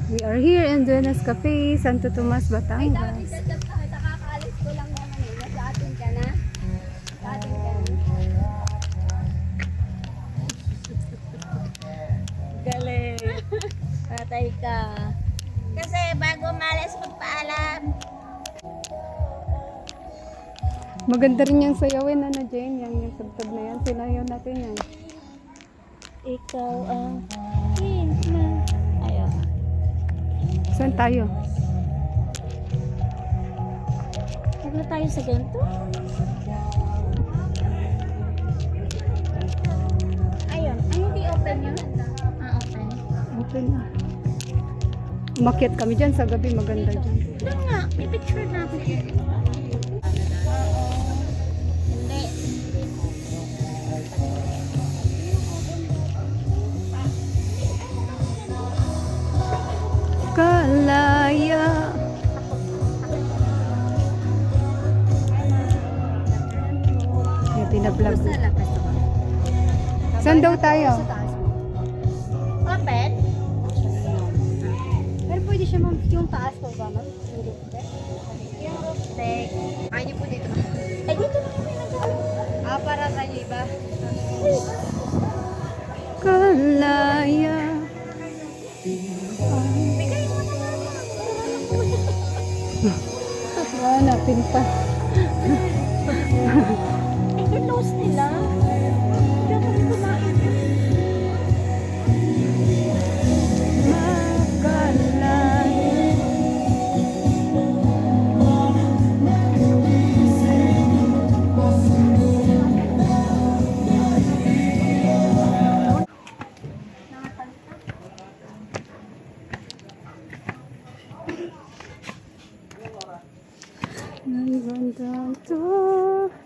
We are here in Duenas Cafe, Santo Tomas, Batangas. Nakakaalis ko lang naman eh. Nasa atin ka na. Sa atin ka na. Galing. Patay ka. Kasi bago malas magpaalam. Maganda rin yung sayawin, ano Jane, yung tugtog na yan. Sinayaw natin yan. Ikaw ang hina. Ayaw. Saan tayo? Nagla tayo sa ganito? Ayun. Ay, hindi open yun? Open. Open na. Umakyat kami dyan sa gabi, maganda dyan. Ito nga, may picture natin. Hindi. Kalaya. Yung pinablog. Saan daw tayo? Open? Pero pwede siya yung taas ko ba, ma'am? Yung roof deck? Yung roof deck. Ay, niyo po dito. Eh, dito na kami nag-ano. Para sa iyo iba. Kalaya. Hanapin pa. Eh, close nila. Hindi ako rin kumain.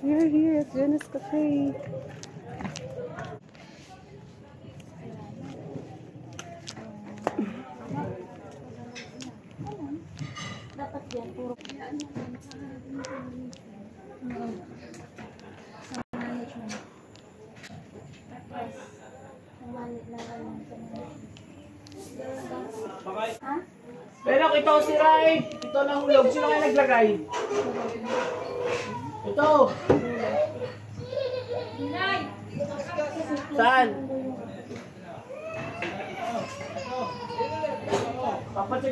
We're here at Duenas Cafe. Dapat yan, puro. Pero ito si Rai. Ito lang hulog. Sino kayo naglagay? Ito. Saan? Papacheck.